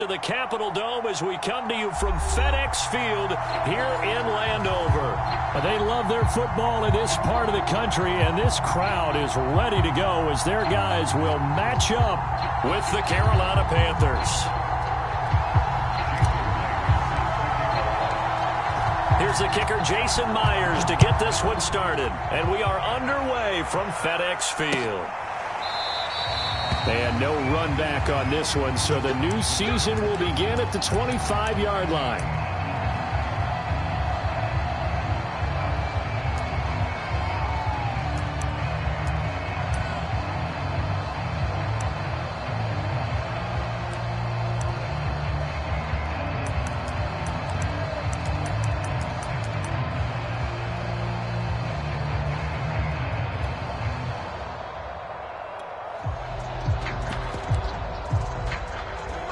To the Capitol Dome as we come to you from FedEx Field here in Landover. They love their football in this part of the country, and this crowd is ready to go as their guys will match up with the Carolina Panthers. Here's the kicker, Jason Myers, to get this one started. And we are underway from FedEx Field. And no run back on this one, so the new season will begin at the 25-yard line.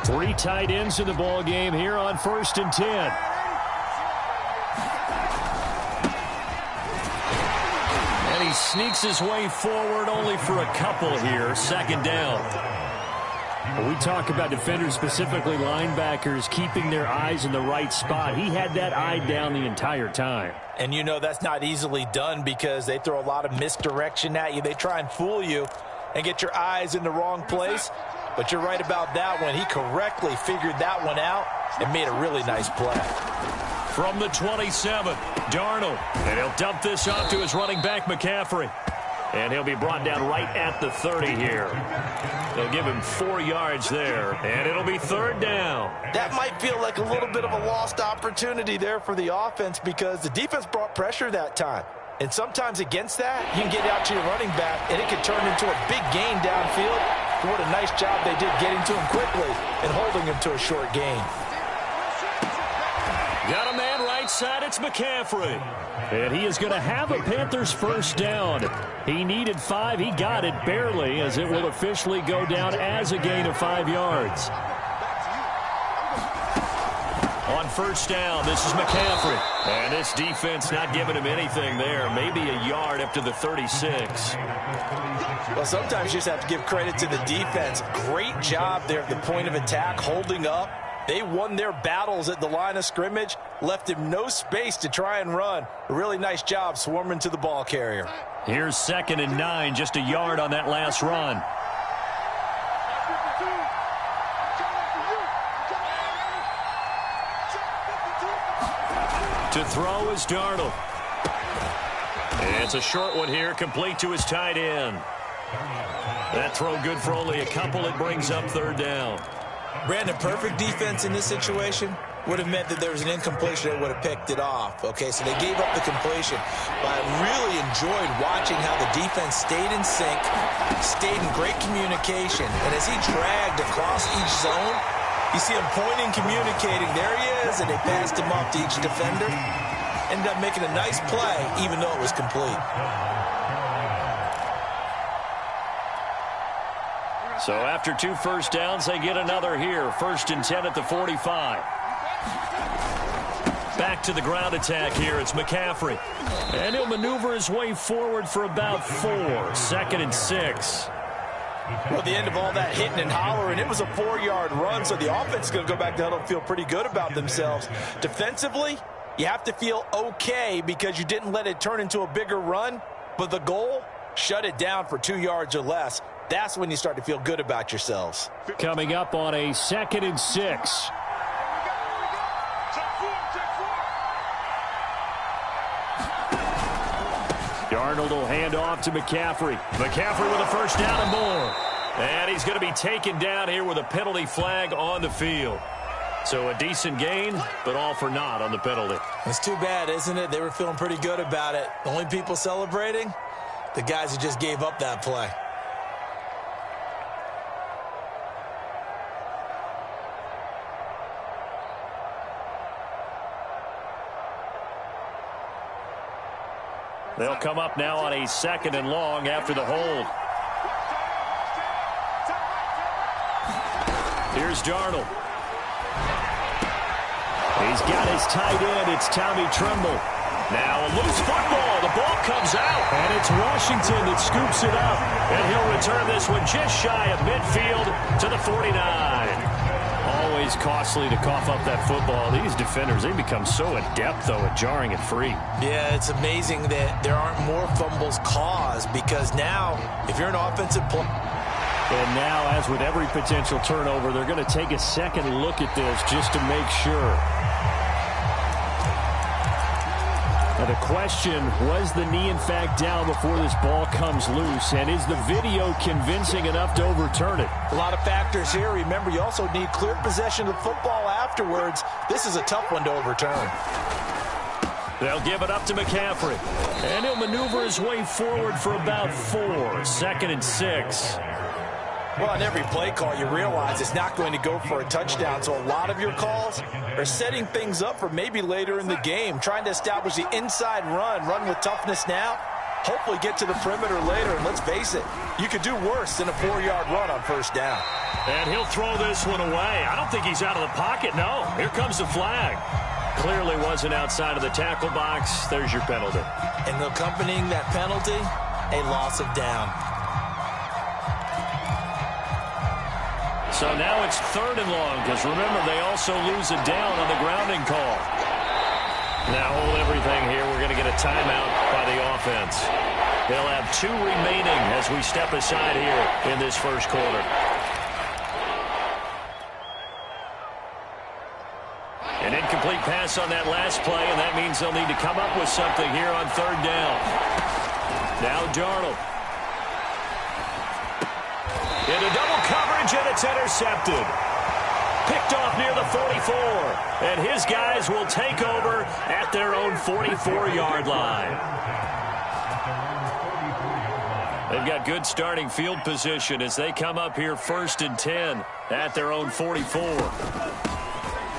Three tight ends in the ball game here on 1st and 10. And he sneaks his way forward only for a couple here. 2nd down. We talk about defenders, specifically linebackers, keeping their eyes in the right spot. He had that eye down the entire time. And you know that's not easily done because they throw a lot of misdirection at you. They try and fool you and get your eyes in the wrong place. But you're right about that one. He correctly figured that one out and made a really nice play. From the 27, Darnold. And he'll dump this off to his running back, McCaffrey. And he'll be brought down right at the 30 here. They'll give him 4 yards there. And it'll be 3rd down. That might feel like a little bit of a lost opportunity there for the offense because the defense brought pressure that time. And sometimes against that, you can get out to your running back, and it can turn into a big gain downfield. What a nice job they did getting to him quickly and holding him to a short gain. Got a man right side. It's McCaffrey. And he is going to have a Panthers 1st down. He needed 5. He got it barely as it will officially go down as a gain of 5 yards. On 1st down, this is McCaffrey. And this defense not giving him anything there. Maybe a yard up to the 36. Well, sometimes you just have to give credit to the defense. Great job there at the point of attack, holding up. They won their battles at the line of scrimmage, left him no space to try and run. A really nice job swarming to the ball carrier. Here's 2nd and 9, just a yard on that last run. To throw is Darnold. And it's a short one here, complete to his tight end. That throw good for only a couple. It brings up 3rd down. Brandon, perfect defense in this situation would have meant that there was an incompletion that would have picked it off. Okay, so they gave up the completion. But I really enjoyed watching how the defense stayed in sync, stayed in great communication. And as he dragged across each zone, you see him pointing, communicating. There he is, and they passed him off to each defender. Ended up making a nice play, even though it was complete. So after 2 1st downs, they get another here. 1st and 10 at the 45. Back to the ground attack here. It's McCaffrey. And he'll maneuver his way forward for about 4. 2nd and 6. Well, at the end of all that hitting and hollering, it was a 4-yard run, so the offense is going to go back down and feel pretty good about themselves. Defensively, you have to feel okay because you didn't let it turn into a bigger run, but the goal, shut it down for 2 yards or less. That's when you start to feel good about yourselves. Coming up on a 2nd and 6. Darnold will hand off to McCaffrey. McCaffrey with a 1st down and more. And he's going to be taken down here with a penalty flag on the field. So a decent gain, but all for naught on the penalty. It's too bad, isn't it? They were feeling pretty good about it. The only people celebrating, the guys who just gave up that play. They'll come up now on a 2nd and long after the hold. Here's Darnold. He's got his tight end. It's Tommy Tremble. Now a loose football. The ball comes out. And it's Washington that scoops it up. And he'll return this one just shy of midfield to the 49. Always is costly to cough up that football. These defenders, they become so adept, though, at jarring it free. Yeah, it's amazing that there aren't more fumbles caused, because now, if you're an offensive player... And now, as with every potential turnover, they're going to take a second look at this just to make sure. Now the question, was the knee in fact down before this ball comes loose? And is the video convincing enough to overturn it? A lot of factors here. Remember, you also need clear possession of the football afterwards. This is a tough one to overturn. They'll give it up to McCaffrey. And he'll maneuver his way forward for about 4. 2nd and 6. Well, on every play call, you realize it's not going to go for a touchdown, so a lot of your calls are setting things up for maybe later in the game, trying to establish the inside run with toughness now, hopefully get to the perimeter later, and let's face it, you could do worse than a 4-yard run on first down. And he'll throw this one away. I don't think he's out of the pocket, no. Here comes the flag. Clearly wasn't outside of the tackle box. There's your penalty. And accompanying that penalty, a loss of down. So now it's 3rd and long, because remember, they also lose a down on the grounding call. Now hold everything here. We're going to get a timeout by the offense. They'll have 2 remaining as we step aside here in this first quarter. An incomplete pass on that last play, and that means they'll need to come up with something here on 3rd down. Now Darnold. Into double coverage, and it's intercepted. Picked off near the 44. And his guys will take over at their own 44-yard line. They've got good starting field position as they come up here 1st and 10 at their own 44.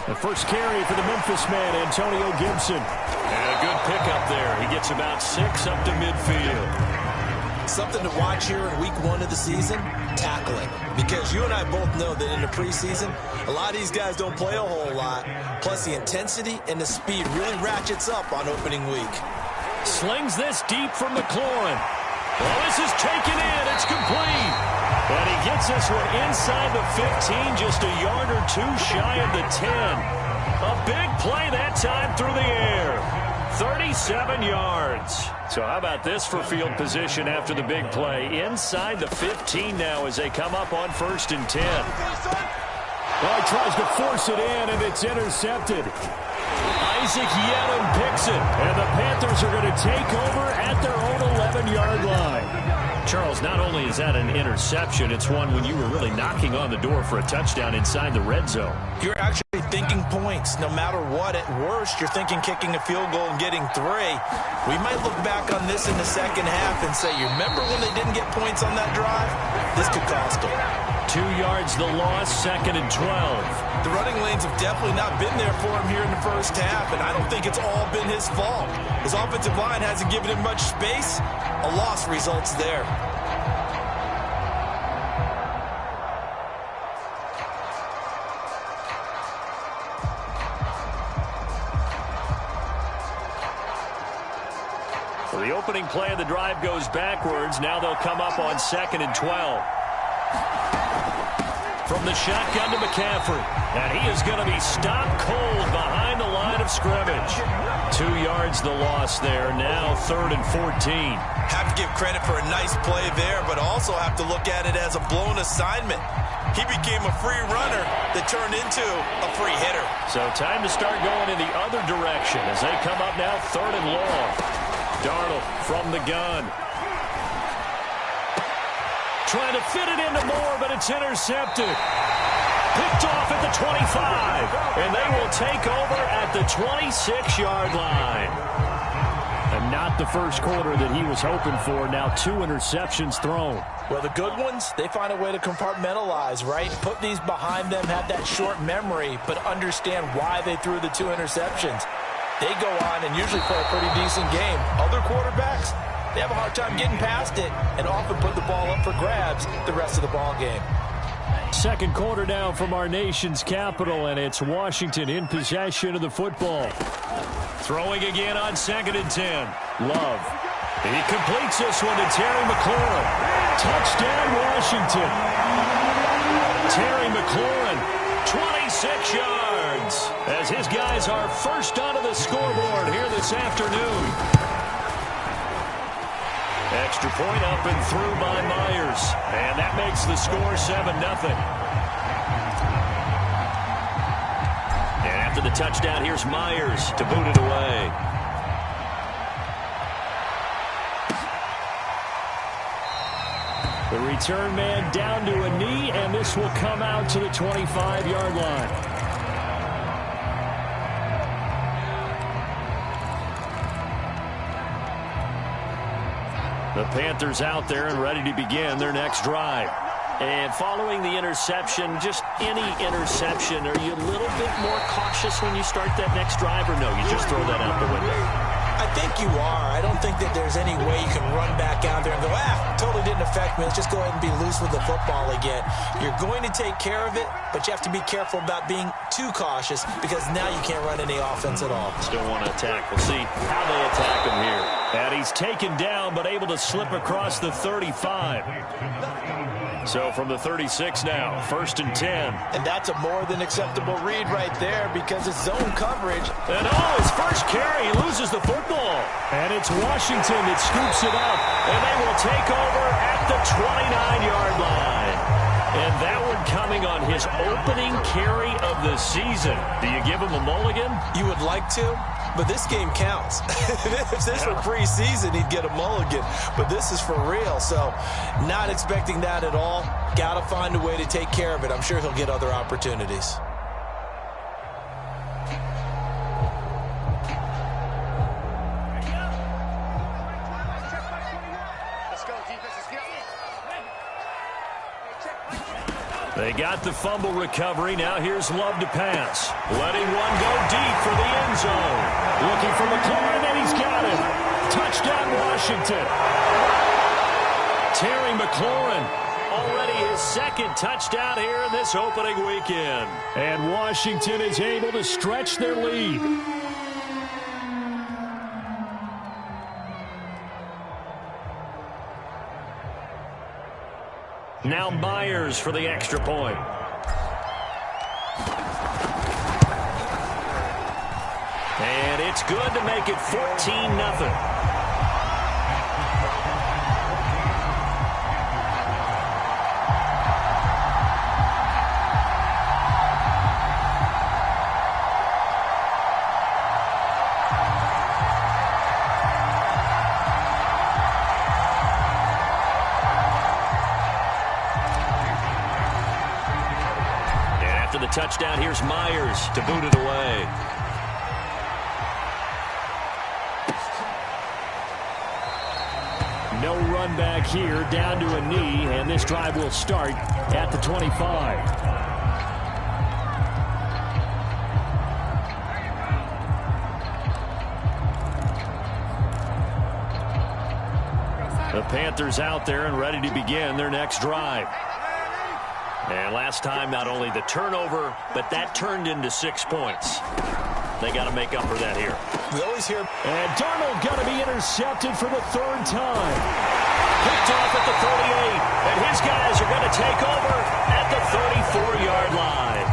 The first carry for the Memphis man, Antonio Gibson. And a good pickup there. He gets about 6 up to midfield. Something to watch here in week 1 of the season, tackling. Because you and I both know that in the preseason, a lot of these guys don't play a whole lot. Plus, the intensity and the speed really ratchets up on opening week. Slings this deep from McLaurin. Well, this is taken in. It's complete. And he gets this one inside the 15, just a yard or 2 shy of the 10. A big play that time through the air. 37 yards. So how about this for field position after the big play? Inside the 15 now as they come up on 1st and 10. Well, he tries to force it in, and it's intercepted. Isaac Yedem picks it. And the Panthers are going to take over at their own 11-yard line. Charles, not only is that an interception, it's one when you were really knocking on the door for a touchdown inside the red zone. You're actually thinking points. No matter what, at worst, you're thinking kicking a field goal and getting 3. We might look back on this in the second half and say, you remember when they didn't get points on that drive? This could cost them. 2 yards the loss, 2nd and 12. The running lanes have definitely not been there for him here in the first half, and I don't think it's all been his fault. His offensive line hasn't given him much space. A loss results there. Well, the opening play of the drive goes backwards. Now they'll come up on 2nd and 12. From the shotgun to McCaffrey. And he is going to be stopped cold behind the line of scrimmage. 2 yards the loss there. Now 3rd and 14. Have to give credit for a nice play there, but also have to look at it as a blown assignment. He became a free runner that turned into a free hitter. So time to start going in the other direction as they come up now 3rd and long. Darnold from the gun. Trying to fit it into Moore, but it's intercepted. Picked off at the 25. And they will take over at the 26-yard line. And not the first quarter that he was hoping for. Now 2 interceptions thrown. Well, the good ones, they find a way to compartmentalize, right? Put these behind them, have that short memory, but understand why they threw the 2 interceptions. They go on and usually play a pretty decent game. Other quarterbacks, they have a hard time getting past it and often put the ball up for grabs the rest of the ball game. Second quarter now from our nation's capital, and it's Washington in possession of the football. Throwing again on 2nd and 10. Love. He completes this one to Terry McLaurin. Touchdown, Washington. Terry McLaurin 26 yards as his guys are first onto the scoreboard here this afternoon. Extra point up and through by Myers. And that makes the score 7-0. And after the touchdown, here's Myers to boot it away. The return man down to a knee, and this will come out to the 25-yard line. The Panthers out there and ready to begin their next drive. And following the interception, just any interception, are you a little bit more cautious when you start that next drive, or no, you just throw that out the window? I think you are. I don't think that there's any way you can run back out there and go, totally didn't affect me. Let's just go ahead and be loose with the football again. You're going to take care of it, but you have to be careful about being too cautious because now you can't run any offense at all. Still want to attack. We'll see how they attack him here. And he's taken down, but able to slip across the 35. So from the 36 now, 1st and 10. And that's a more than acceptable read right there because it's zone coverage. And his first carry, he loses the football. And it's Washington that scoops it up. And they will take over at the 29-yard line. And that one coming on his opening carry of the season. Do you give him a mulligan? You would like to, but this game counts. If this were preseason, he'd get a mulligan. But this is for real, so not expecting that at all. Got to find a way to take care of it. I'm sure he'll get other opportunities. They got the fumble recovery. Now here's Love to pass. Letting one go deep for the end zone. Looking for McLaurin, and he's got it. Touchdown, Washington. Terry McLaurin, already his second touchdown here in this opening weekend. And Washington is able to stretch their lead. Now Myers for the extra point. And it's good to make it 14-0. Touchdown, here's Myers to boot it away. No run back here, down to a knee, and this drive will start at the 25. The Panthers out there and ready to begin their next drive. And last time, not only the turnover, but that turned into 6 points. They got to make up for that here. We always hear. And Darnold got to be intercepted for the 3rd time. Picked off at the 38. And his guys are going to take over at the 34-yard line.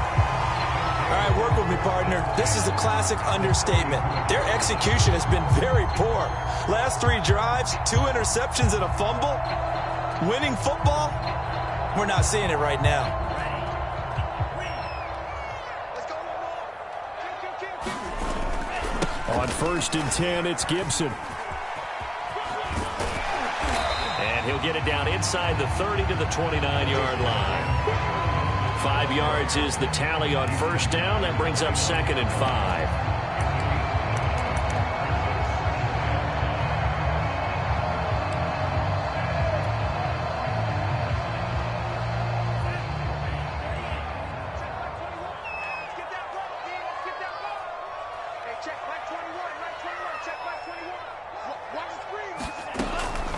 All right, work with me, partner. This is a classic understatement. Their execution has been very poor. Last 3 drives, 2 interceptions and a fumble. Winning football? We're not seeing it right now. On 1st and 10, it's Gibson. And he'll get it down inside the 30 to the 29-yard line. 5 yards is the tally on 1st down. That brings up 2nd and 5.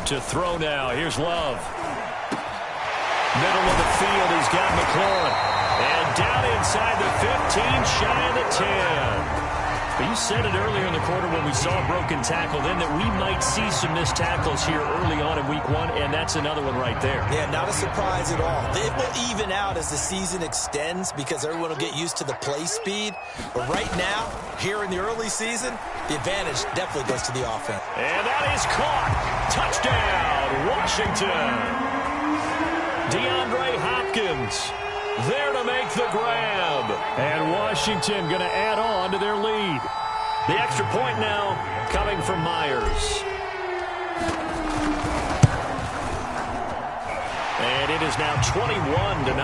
To throw now. Here's Love. Middle of the field, he's got McLaurin. And down inside the 15, shy of the 10. You said it earlier in the quarter when we saw a broken tackle then that we might see some missed tackles here early on in week 1, and that's another one right there. Yeah, not a surprise at all. It will even out as the season extends because everyone will get used to the play speed. But right now, here in the early season, the advantage definitely goes to the offense. And that is caught. Touchdown, Washington. DeAndre Hopkins there to make the grab. And Washington going to add on to their lead. The extra point now coming from Myers. And it is now 21-0.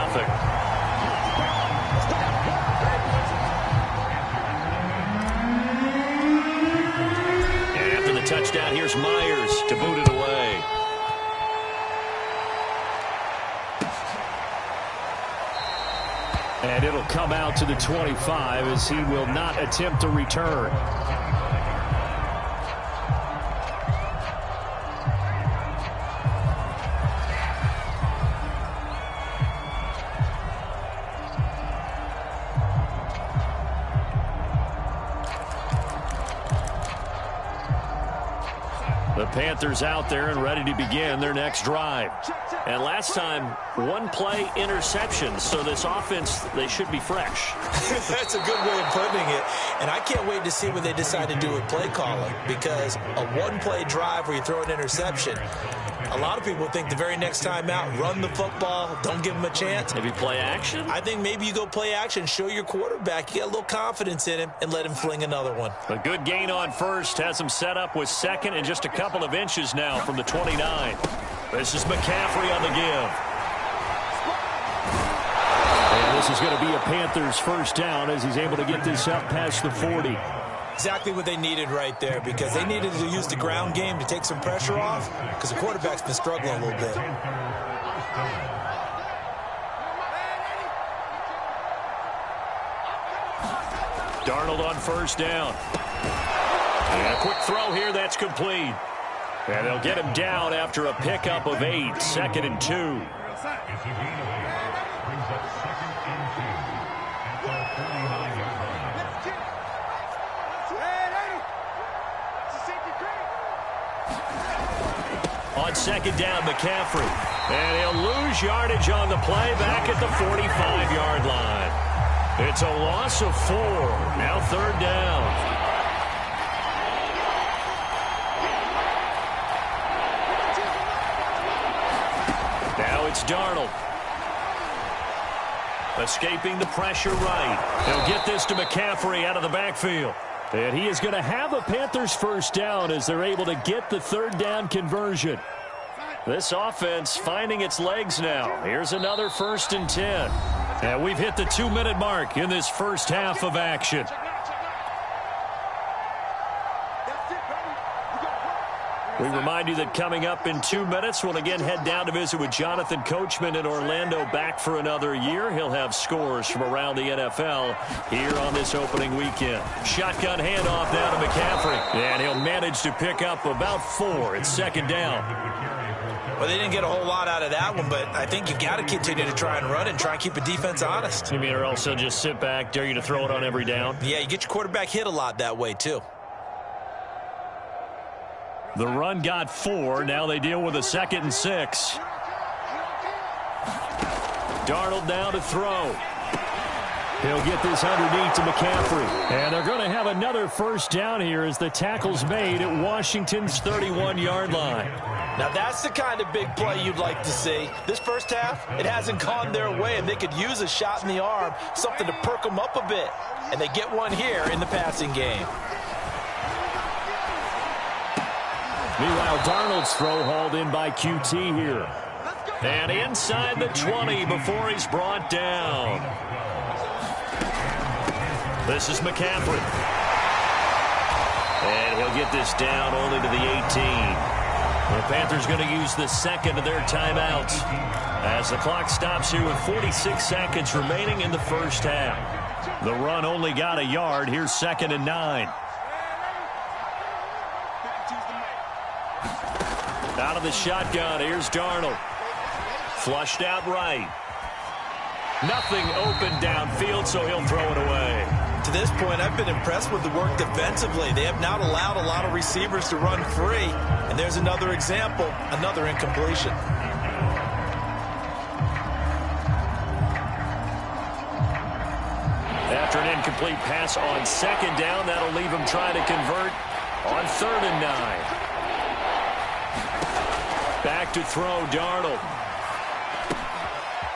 And after the touchdown, here's Myers to boot it away. And it'll come out to the 25 as he will not attempt to return. The Panthers out there and ready to begin their next drive. And last time, one play interception. So this offense, they should be fresh. That's a good way of putting it. And I can't wait to see what they decide to do with play calling, because a one-play drive where you throw an interception, a lot of people think the very next time out, run the football, don't give them a chance. Maybe play action? I think maybe you go play action, show your quarterback you got a little confidence in him, and let him fling another one. A good gain on first has him set up with second and just a couple of inches now from the 29. This is McCaffrey on the give. And this is going to be a Panthers first down as he's able to get this up past the 40. Exactly what they needed right there, because they needed to use the ground game to take some pressure off, because the quarterback's been struggling a little bit. Darnold on first down. And a quick throw here, that's complete. And they'll get him down after a pickup of 8, 2nd and 2. On second down, McCaffrey. And he'll lose yardage on the play back at the 45-yard line. It's a loss of 4. Now 3rd down. Now it's Darnold. Escaping the pressure right. They'll get this to McCaffrey out of the backfield. And he is going to have a Panthers first down as they're able to get the 3rd down conversion. This offense finding its legs now. Here's another 1st and 10. And we've hit the 2-minute mark in this first half of action. We remind you that coming up in 2 minutes, we'll again head down to visit with Jonathan Coachman in Orlando, back for another year. He'll have scores from around the NFL here on this opening weekend. Shotgun handoff now to McCaffrey. And he'll manage to pick up about 4. It's 2nd down. Well, they didn't get a whole lot out of that one, but I think you got to continue to try and run and try and keep the defense honest. You mean, or also just sit back, dare you to throw it on every down? Yeah, you get your quarterback hit a lot that way, too. The run got 4. Now they deal with a 2nd and 6. Darnold now to throw. He'll get this underneath to McCaffrey. And they're going to have another first down here as the tackle's made at Washington's 31-yard line. Now, that's the kind of big play you'd like to see. This first half, it hasn't gone their way, and they could use a shot in the arm, something to perk them up a bit. And they get one here in the passing game. Meanwhile, Darnold's throw hauled in by QT here. And inside the 20 before he's brought down. This is McCaffrey. And he'll get this down only to the 18. The Panthers going to use the second of their timeouts as the clock stops here with 46 seconds remaining in the first half. The run only got a yard. Here's 2nd and 9. Out of the shotgun, here's Darnold. Flushed out right. Nothing open downfield, so he'll throw it away. To this point, I've been impressed with the work defensively. They have not allowed a lot of receivers to run free. And there's another example, another incompletion. After an incomplete pass on second down, that'll leave him trying to convert on 3rd and 9. Back to throw, Darnold.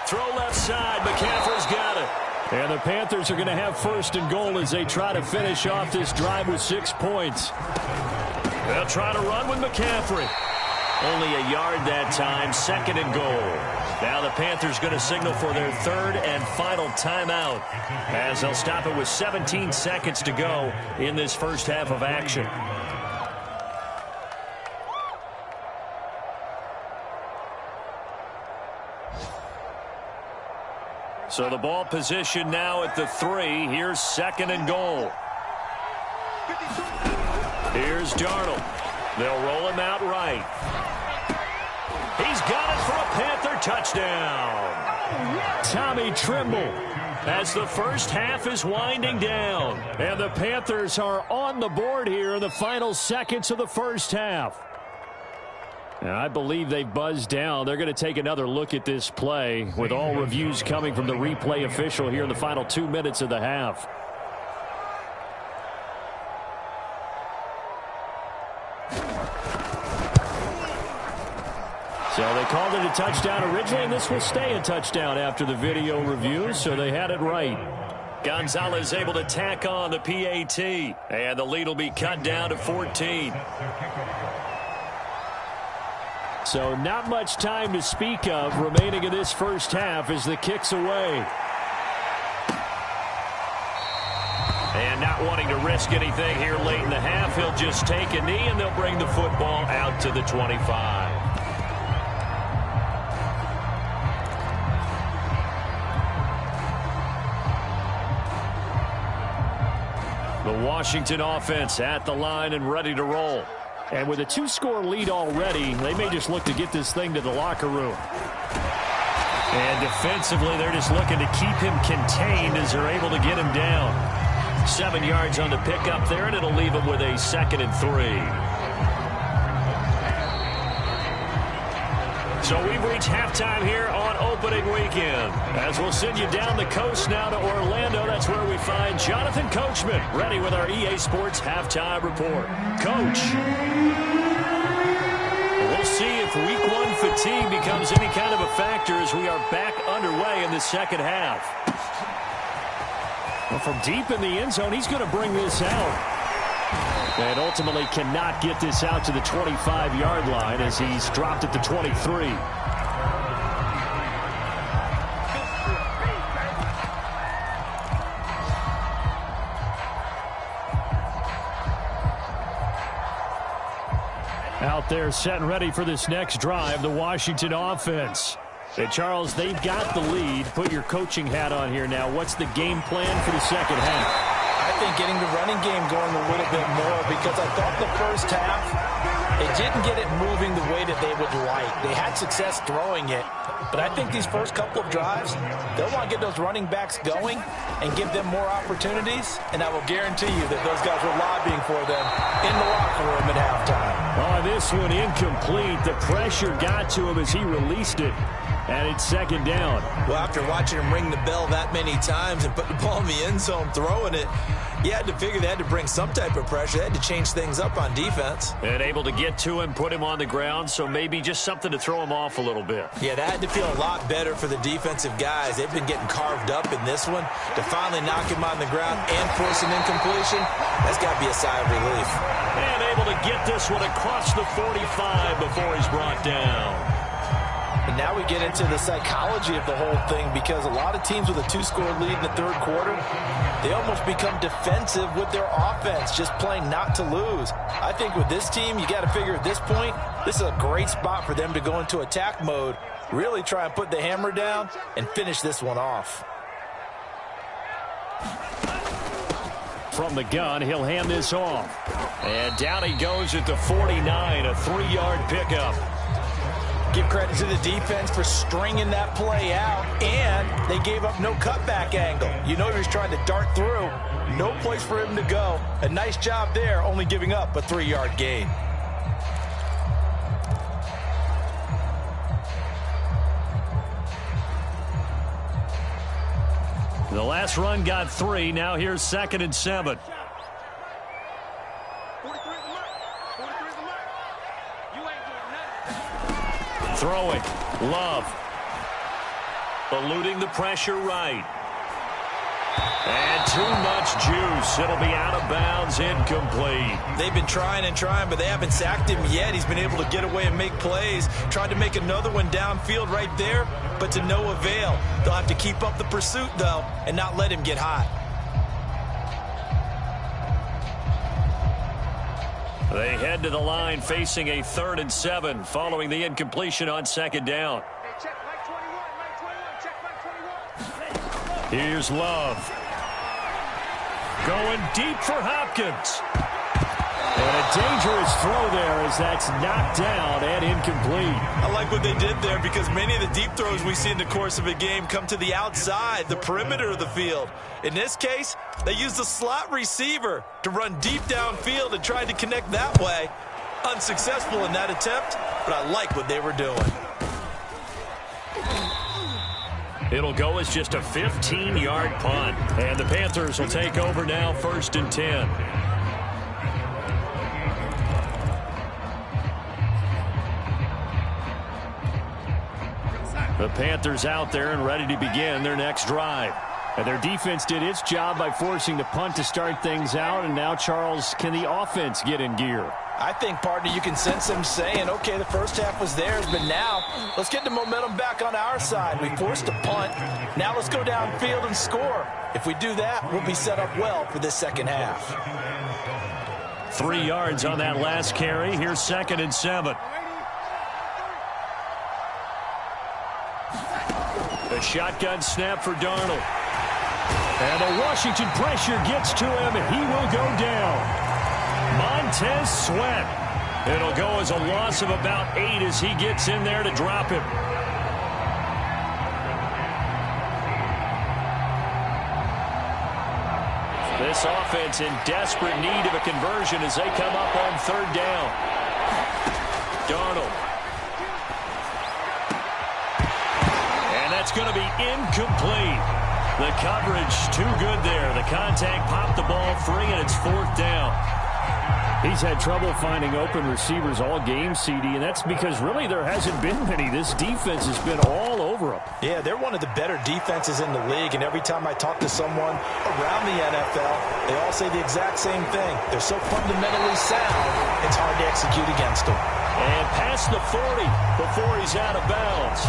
Throw left side, McCaffrey's got it. And the Panthers are going to have 1st and goal as they try to finish off this drive with 6 points. They'll try to run with McCaffrey. Only a yard that time, 2nd and goal. Now the Panthers going to signal for their 3rd and final timeout as they'll stop it with 17 seconds to go in this first half of action. So the ball position now at the 3. Here's 2nd and goal. Here's Darnold. They'll roll him out right. He's got it for a Panther touchdown. Tommy Tremble. As the first half is winding down. And the Panthers are on the board here in the final seconds of the first half. And I believe they've buzzed down. They're going to take another look at this play with all reviews coming from the replay official here in the final 2 minutes of the half. So they called it a touchdown originally, and this will stay a touchdown after the video review, so they had it right. Gonzalez able to tack on the PAT, and the lead will be cut down to 14. So not much time to speak of remaining in this first half as the kick's away. And not wanting to risk anything here late in the half, he'll just take a knee, and they'll bring the football out to the 25. The Washington offense at the line and ready to roll. And with a 2-score lead already, they may just look to get this thing to the locker room. And defensively, they're just looking to keep him contained as they're able to get him down. 7 yards on the pickup there, and it'll leave him with a 2nd and 3. So we've reached halftime here on opening weekend. As we'll send you down the coast now to Orlando, that's where we find Jonathan Coachman, ready with our EA Sports Halftime Report. Coach, we'll see if Week 1 fatigue becomes any kind of a factor as we are back underway in the second half. Well, from deep in the end zone, he's going to bring this out. And ultimately cannot get this out to the 25-yard line as he's dropped at the 23. Out there set and ready for this next drive, the Washington offense. And Charles, they've got the lead. Put your coaching hat on here now. What's the game plan for the second half? I think getting the running game going a little bit more, because I thought the first half, they didn't get it moving the way that they would like. They had success throwing it, but I think these first couple of drives, they'll want to get those running backs going and give them more opportunities, and I will guarantee you that those guys were lobbying for them in the locker room at halftime. Oh, this one incomplete. The pressure got to him as he released it. And it's second down. Well, after watching him ring the bell that many times and put the ball in the end zone throwing it, you had to figure they had to bring some type of pressure. They had to change things up on defense. And able to get to him, put him on the ground, so maybe just something to throw him off a little bit. Yeah, that had to feel a lot better for the defensive guys. They've been getting carved up in this one. To finally knock him on the ground and force an incompletion, that's got to be a sigh of relief. And able to get this one across the 45 before he's brought down. And now we get into the psychology of the whole thing, because a lot of teams with a 2-score lead in the third quarter, they almost become defensive with their offense, just playing not to lose. I think with this team, you got to figure at this point, this is a great spot for them to go into attack mode, really try and put the hammer down and finish this one off. From the gun, he'll hand this off. And down he goes at the 49, a 3-yard pickup. Give credit to the defense for stringing that play out, and they gave up no cutback angle. You know he was trying to dart through. no place for him to go. A nice job there, only giving up a 3-yard gain. The last run got 3. Now here's 2nd and 7. Throwing. Love. Eluding the pressure right. And too much juice. It'll be out of bounds, incomplete. They've been trying and trying, but they haven't sacked him yet. He's been able to get away and make plays. Tried to make another one downfield right there, but to no avail. They'll have to keep up the pursuit, though, and not let him get hot. They head to the line facing a 3rd and 7 following the incompletion on 2nd down. Here's Love. Going deep for Hopkins. And a dangerous throw there as that's knocked down and incomplete. I like what they did there because many of the deep throws we see in the course of a game come to the outside, the perimeter of the field. In this case, they used the slot receiver to run deep downfield and tried to connect that way. Unsuccessful in that attempt, but I like what they were doing. It'll go as just a 15-yard punt. And the Panthers will take over now, 1st and 10. The Panthers out there and ready to begin their next drive. And their defense did its job by forcing the punt to start things out. And now, Charles, can the offense get in gear? I think, partner, you can sense them saying, okay, the first half was theirs, but now let's get the momentum back on our side. We forced a punt. Now let's go downfield and score. If we do that, we'll be set up well for this second half. 3 yards on that last carry. Here's 2nd and 7. The shotgun snap for Darnold. And the Washington pressure gets to him. He will go down. Montez Sweat. It'll go as a loss of about 8 as he gets in there to drop him. This offense in desperate need of a conversion as they come up on 3rd down. Darnold. And that's going to be incomplete. The coverage too good there. The contact popped the ball free, and it's 4th down. He's had trouble finding open receivers all game, CD, and that's because really there hasn't been many. This defense has been all over him. Yeah, they're one of the better defenses in the league, and every time I talk to someone around the NFL, they all say the exact same thing. They're so fundamentally sound, it's hard to execute against them. And past the 40 before he's out of bounds.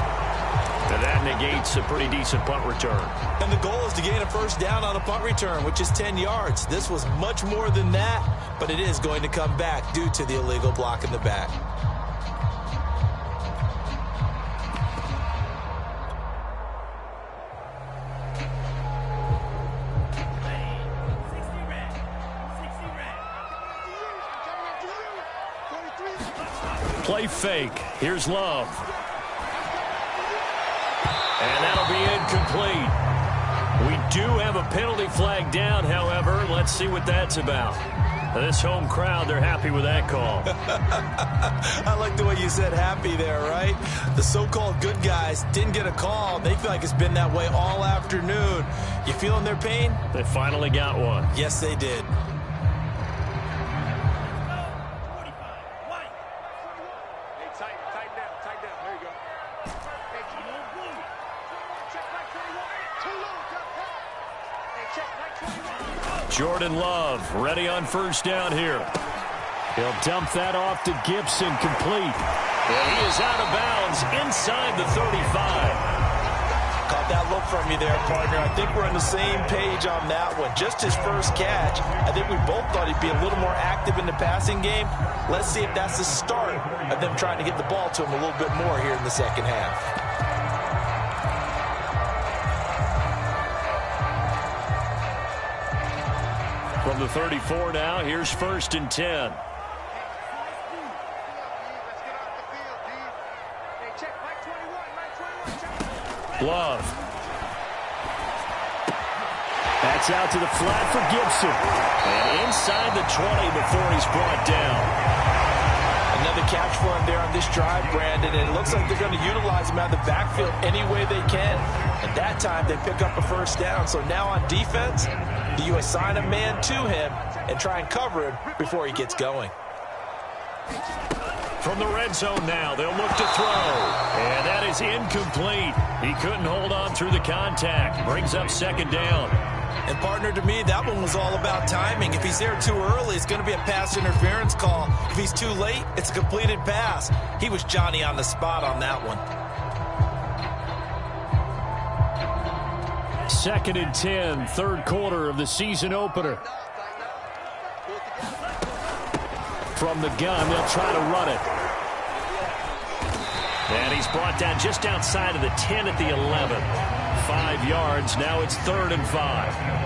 And that negates a pretty decent punt return. And the goal is to gain a 1st down on a punt return, which is 10 yards. This was much more than that, but it is going to come back due to the illegal block in the back. Play fake. Here's Love. And that'll be incomplete. We do have a penalty flag down, however. Let's see what that's about. This home crowd, they're happy with that call. I like the way you said happy there, right? The so-called good guys didn't get a call. They feel like it's been that way all afternoon. You feeling their pain? They finally got one. Yes, they did. Jordan Love ready on 1st down here. He'll dump that off to Gibson, complete. And he is out of bounds inside the 35. Caught that look from you there, partner. I think we're on the same page on that one. Just his first catch. I think we both thought he'd be a little more active in the passing game. Let's see if that's the start of them trying to get the ball to him a little bit more here in the second half. From the 34 now, here's 1st and 10. Love. That That's out to the flat for Gibson. And inside the 20 before he's brought down. Another catch for him there on this drive, Brandon, and it looks like they're going to utilize him out of the backfield any way they can. And that time, they pick up a first down. So now on defense, do you assign a man to him and try and cover him before he gets going? From the red zone now, they'll look to throw. And that is incomplete. He couldn't hold on through the contact. Brings up second down. And, partner, to me, that one was all about timing. If he's there too early, it's going to be a pass interference call. If he's too late, it's a completed pass. He was Johnny on the spot on that one. 2nd and 10, third quarter of the season opener. From the gun, they'll try to run it. And he's brought down just outside of the 10 at the 11. 5 yards. Now it's 3rd and 5.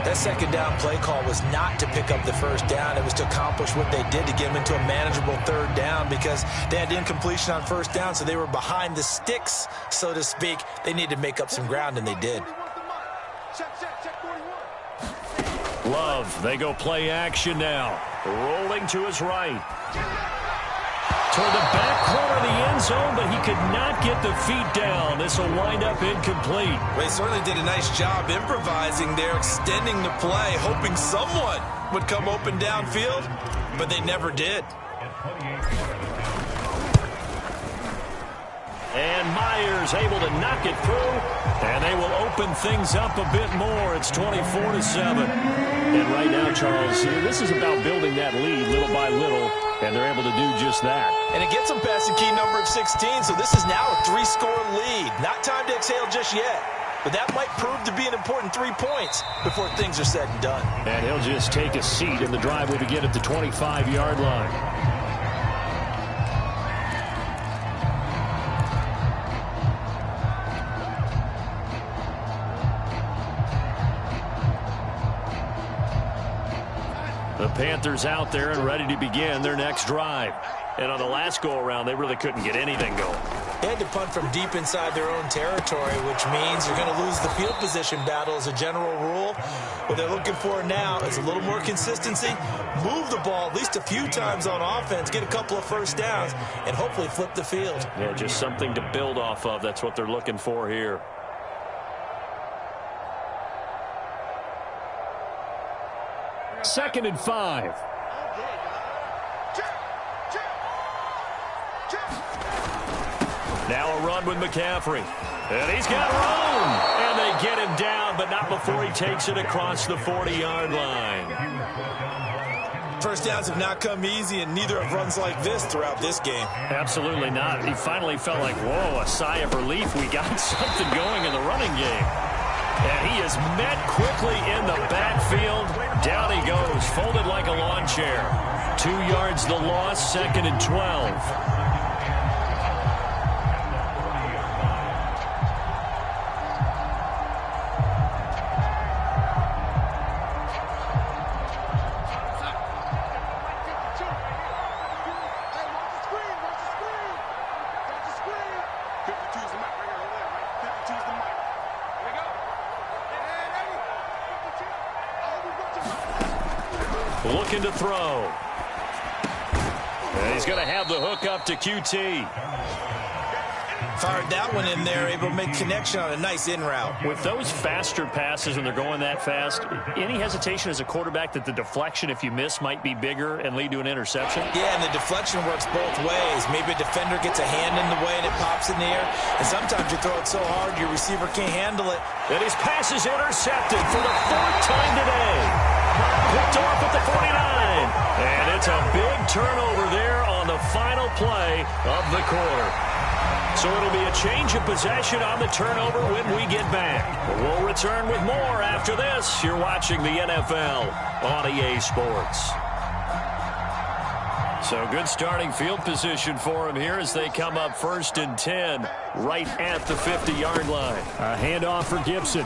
That second down play call was not to pick up the first down. It was to accomplish what they did to get them into a manageable 3rd down because they had incompletion on first down, so they were behind the sticks, so to speak. They needed to make up some ground, and they did. Love, they go play action now. Rolling to his right. Toward the back corner of the end zone, but he could not get the feet down. This will wind up incomplete. Well, he certainly did a nice job improvising there, extending the play, hoping someone would come open downfield, but they never did. And Myers able to knock it through, and they will open things up a bit more. It's 24-7. And right now, Charles, this is about building that lead little by little, and they're able to do just that. And it gets them past the key number of 16, so this is now a 3-score lead. Not time to exhale just yet, but that might prove to be an important 3 points before things are said and done. And he'll just take a seat, and the drive will begin at the 25-yard line. The Panthers out there and ready to begin their next drive. And on the last go-around, they really couldn't get anything going. They had to punt from deep inside their own territory, which means you're going to lose the field position battle as a general rule. What they're looking for now is a little more consistency, move the ball at least a few times on offense, get a couple of first downs, and hopefully flip the field. Yeah, just something to build off of. That's what they're looking for here. Second and 5. Now a run with McCaffrey. And he's got room. And they get him down, but not before he takes it across the 40-yard line. First downs have not come easy, and neither have runs like this throughout this game. Absolutely not. He finally felt like, whoa, a sigh of relief. We got something going in the running game. And he is met quickly in the backfield. Down he goes, folded like a lawn chair. 2 yards the loss, 2nd and 12. Looking to throw. And he's going to have the hook up to QT. Fired that one in there, able to make connection on a nice in route. With those faster passes when they're going that fast, any hesitation as a quarterback that the deflection, if you miss, might be bigger and lead to an interception? Yeah, and the deflection works both ways. Maybe a defender gets a hand in the way and it pops in the air. And sometimes you throw it so hard your receiver can't handle it. And his pass is intercepted for the 4th time today. Picked off at the 49. And it's a big turnover there on the final play of the quarter. So it'll be a change of possession on the turnover when we get back. We'll return with more after this. You're watching the NFL on EA Sports. So good starting field position for him here as they come up 1st and 10 right at the 50-yard line. A handoff for Gibson.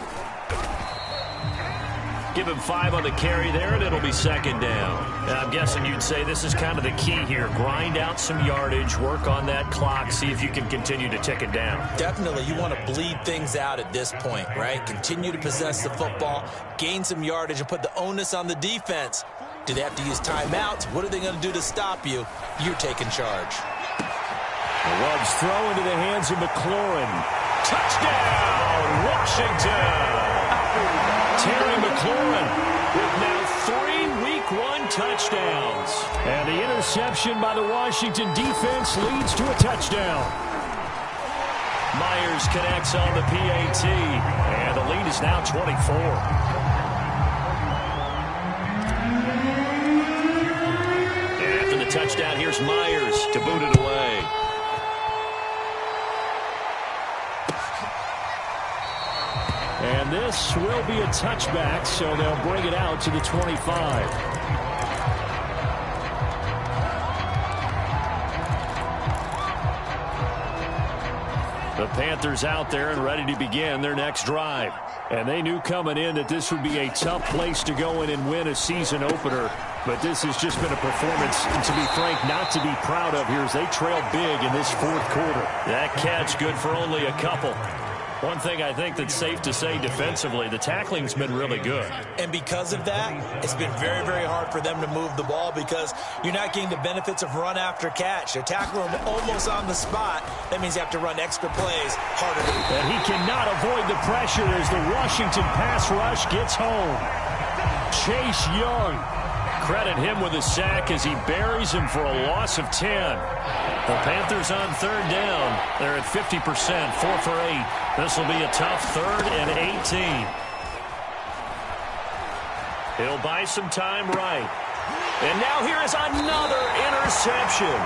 Give him 5 on the carry there, and it'll be second down. I'm guessing you'd say this is kind of the key here. Grind out some yardage, work on that clock, see if you can continue to tick it down. Definitely, you want to bleed things out at this point, right? Continue to possess the football, gain some yardage, and put the onus on the defense. Do they have to use timeouts? What are they going to do to stop you? You're taking charge. Love's throw into the hands of McLaurin. Touchdown, Washington! Terry McLaurin with now 3 Week 1 touchdowns. And the interception by the Washington defense leads to a touchdown. Myers connects on the PAT, and the lead is now 24. And after the touchdown, here's Myers to boot it away. And this will be a touchback, so they'll bring it out to the 25. The Panthers out there and ready to begin their next drive. And they knew coming in that this would be a tough place to go in and win a season opener. But this has just been a performance, and to be frank, not to be proud of here as they trail big in this fourth quarter. That catch good for only a couple. One thing I think that's safe to say defensively, the tackling's been really good. And because of that, it's been very, very hard for them to move the ball because you're not getting the benefits of run after catch. They're tackling them almost on the spot. That means you have to run extra plays harder. And he cannot avoid the pressure as the Washington pass rush gets home. Chase Young. Credit him with a sack as he buries him for a loss of 10. The Panthers on third down. They're at 50%, 4 for 8. This will be a tough 3rd and 18. He'll buy some time right. And now here is another interception.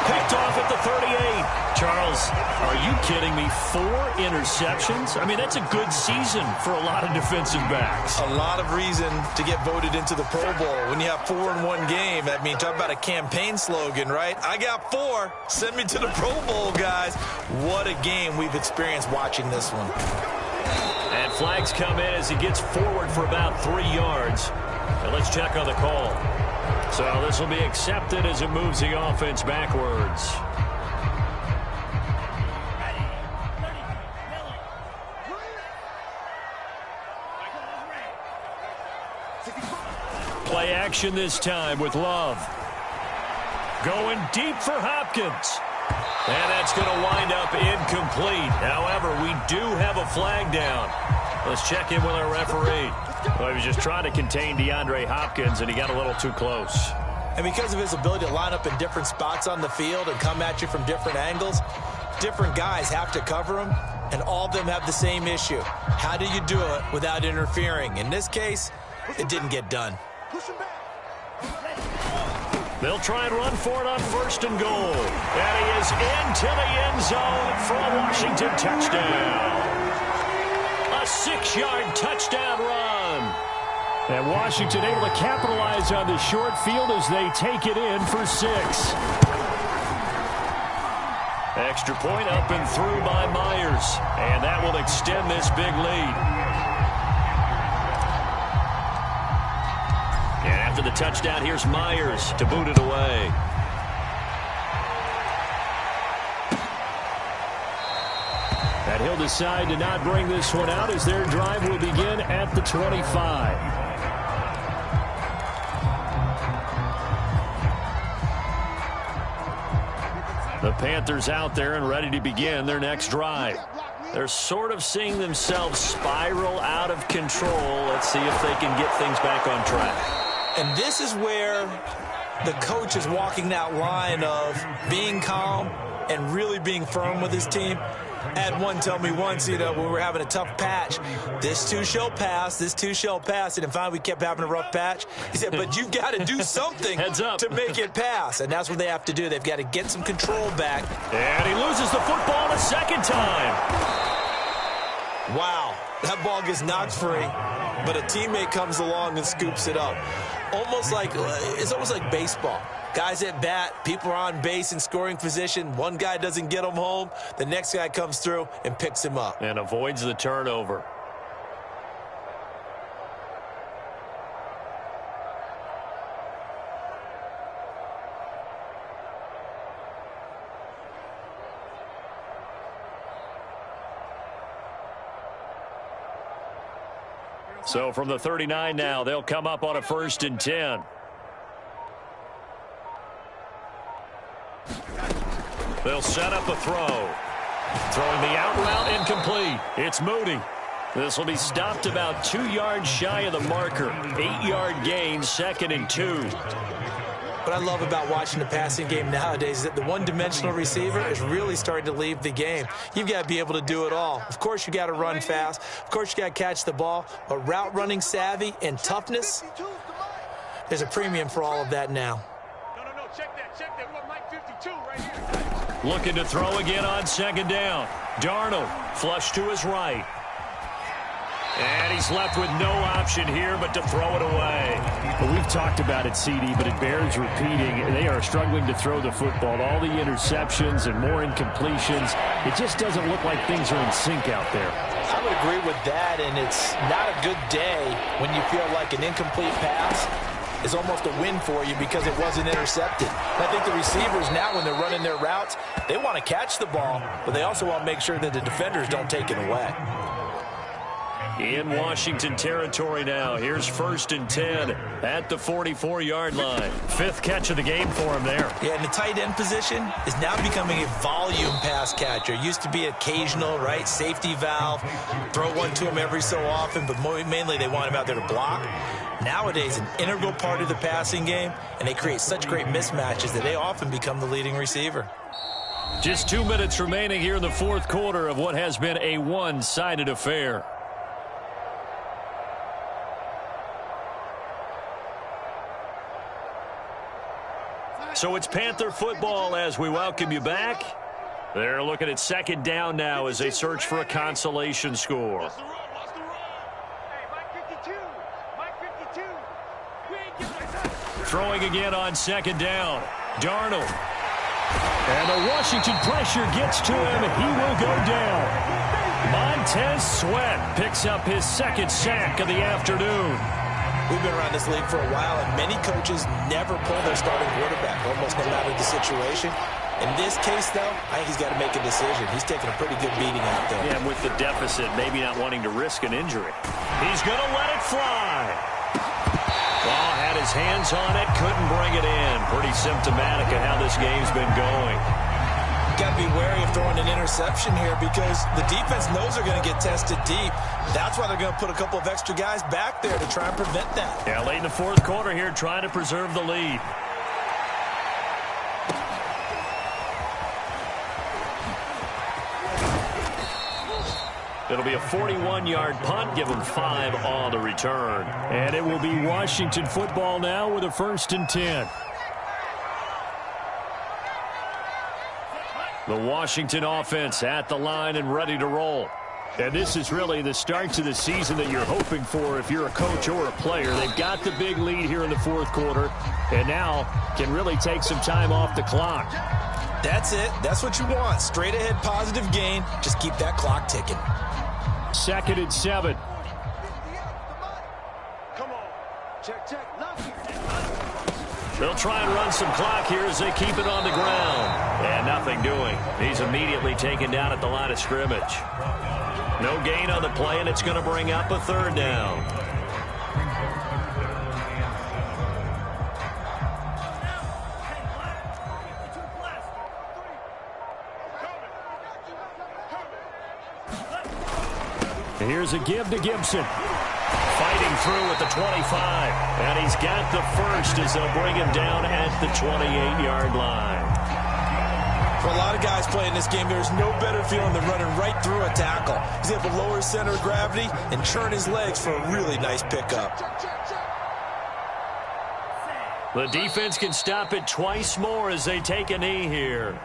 Picked off at the 38. Charles, are you kidding me? 4 interceptions? I mean, that's a good season for a lot of defensive backs. A lot of reason to get voted into the Pro Bowl. When you have 4 in one game, I mean, talk about a campaign slogan, right? I got 4. Send me to the Pro Bowl, guys. What a game we've experienced watching this one. And flags come in as he gets forward for about 3 yards. And let's check on the call. So this will be accepted as it moves the offense backwards. Play action this time with Love. Going deep for Hopkins. And that's going to wind up incomplete. However, we do have a flag down. Let's check in with our referee. Well, he was just trying to contain DeAndre Hopkins, and he got a little too close. And because of his ability to line up in different spots on the field and come at you from different angles, different guys have to cover him, and all of them have the same issue. How do you do it without interfering? In this case, it didn't get done. They'll try and run for it on 1st and goal. And he is into the end zone for a Washington touchdown. A 6-yard touchdown run. And Washington able to capitalize on the short field as they take it in for 6. Extra point up and through by Myers. And that will extend this big lead. And after the touchdown, here's Myers to boot it away. And he'll decide to not bring this one out as their drive will begin at the 25. The Panthers out there and ready to begin their next drive. They're sort of seeing themselves spiral out of control. Let's see if they can get things back on track. And this is where the coach is walking that line of being calm and really being firm with his team. I had one tell me once, when we were having a tough patch, this too shall pass, this too shall pass. And finally we kept having a rough patch. He said, but you've got to do something Heads up. to make it pass. And that's what they have to do. They've got to get some control back. And he loses the football a second time. Wow, that ball gets knocked free, but a teammate comes along and scoops it up. It's almost like baseball. Guys at bat, people are on base in scoring position. One guy doesn't get him home. The next guy comes through and picks him up. And avoids the turnover. So from the 39 now, they'll come up on a 1st and 10. They'll set up a throw. Throwing the out route incomplete. It's Moody. This will be stopped about 2 yards shy of the marker. 8-yard gain, 2nd and 2. What I love about watching the passing game nowadays is that the one-dimensional receiver is really starting to leave the game. You've got to be able to do it all. Of course, you got to run fast. Of course, you got to catch the ball. But route running savvy and toughness, there's a premium for all of that now. No, check that. We want Mike 52 right here. Looking to throw again on 2nd down. Darnold, flush to his right. And he's left with no option here but to throw it away. Well, we've talked about it, CD, but it bears repeating. They are struggling to throw the football. All the interceptions and more incompletions. It just doesn't look like things are in sync out there. I would agree with that, and it's not a good day when you feel like an incomplete pass is almost a win for you because it wasn't intercepted. And I think the receivers now, when they're running their routes, they want to catch the ball, but they also want to make sure that the defenders don't take it away. In Washington territory now. Here's 1st and 10 at the 44-yard line. 5th catch of the game for him there. Yeah, and the tight end position is now becoming a volume pass catcher. Used to be occasional, right? Safety valve. Throw one to him every so often, but mainly they want him out there to block. Nowadays, an integral part of the passing game, and they create such great mismatches that they often become the leading receiver. Just 2 minutes remaining here in the 4th quarter of what has been a one-sided affair. So it's Panther football as we welcome you back. They're looking at 2nd down now as they search for a consolation score. Watch the run. Hey, Mike 52. Mike 52. We ain't getting like that. Throwing again on 2nd down. Darnold. And the Washington pressure gets to him. He will go down. Montez Sweat picks up his 2nd sack of the afternoon. We've been around this league for a while, and many coaches never pull their starting quarterback, almost no matter the situation. In this case, though, I think he's got to make a decision. He's taking a pretty good beating out there. Yeah, with the deficit, maybe not wanting to risk an injury. He's going to let it fly. Well, had his hands on it, couldn't bring it in. Pretty symptomatic of how this game's been going. Got to be wary of throwing an interception here because the defense knows they're going to get tested deep. That's why they're going to put a couple of extra guys back there to try and prevent that. Yeah, late in the 4th quarter here, trying to preserve the lead. It'll be a 41-yard punt, give them 5 on the return. And it will be Washington football now with a 1st and 10. The Washington offense at the line and ready to roll. And this is really the start to the season that you're hoping for if you're a coach or a player. They've got the big lead here in the 4th quarter, and now can really take some time off the clock. That's it. That's what you want. Straight ahead positive gain. Just keep that clock ticking. 2nd and 7. Come on. Check. They'll try and run some clock here as they keep it on the ground. And nothing doing. He's immediately taken down at the line of scrimmage. No gain on the play, and it's going to bring up a 3rd down. Here's a give to Gibson. Fighting through at the 25. And he's got the 1st as they'll bring him down at the 28-yard line. For a lot of guys playing this game, there's no better feeling than running right through a tackle. He's able to lower his center of gravity and churn his legs for a really nice pickup. The defense can stop it twice more as they take a knee here.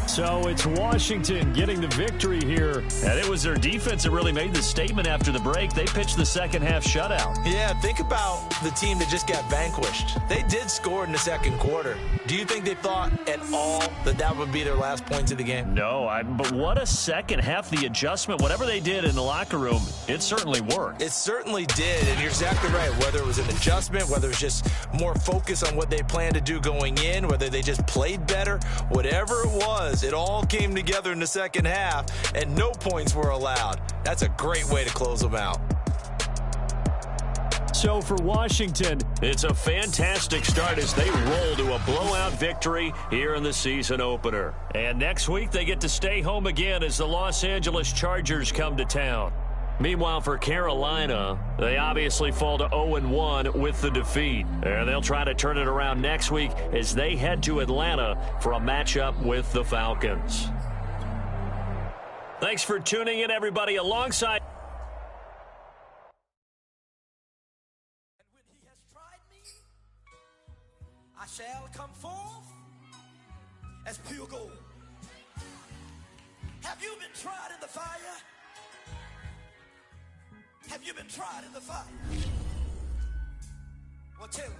So it's Washington getting the victory here. And it was their defense that really made the statement after the break. They pitched the 2nd half shutout. Yeah, think about the team that just got vanquished. They did score in the 2nd quarter. Do you think they thought at all that that would be their last points of the game? No, but what a 2nd half. The adjustment, whatever they did in the locker room, it certainly worked. It certainly did, and you're exactly right. Whether it was an adjustment, whether it was just more focus on what they planned to do going in, whether they just played better, whatever it was, it all came together in the 2nd half, and no points were allowed. That's a great way to close them out. So for Washington, it's a fantastic start as they roll to a blowout victory here in the season opener. And next week they get to stay home again as the Los Angeles Chargers come to town. Meanwhile, for Carolina, they obviously fall to 0-1 with the defeat. And they'll try to turn it around next week as they head to Atlanta for a matchup with the Falcons. Thanks for tuning in, everybody, alongside. And when he has tried me, I shall come forth as pure gold. Have you been tried in the fire? Have you been tried in the fire? Well, tell me.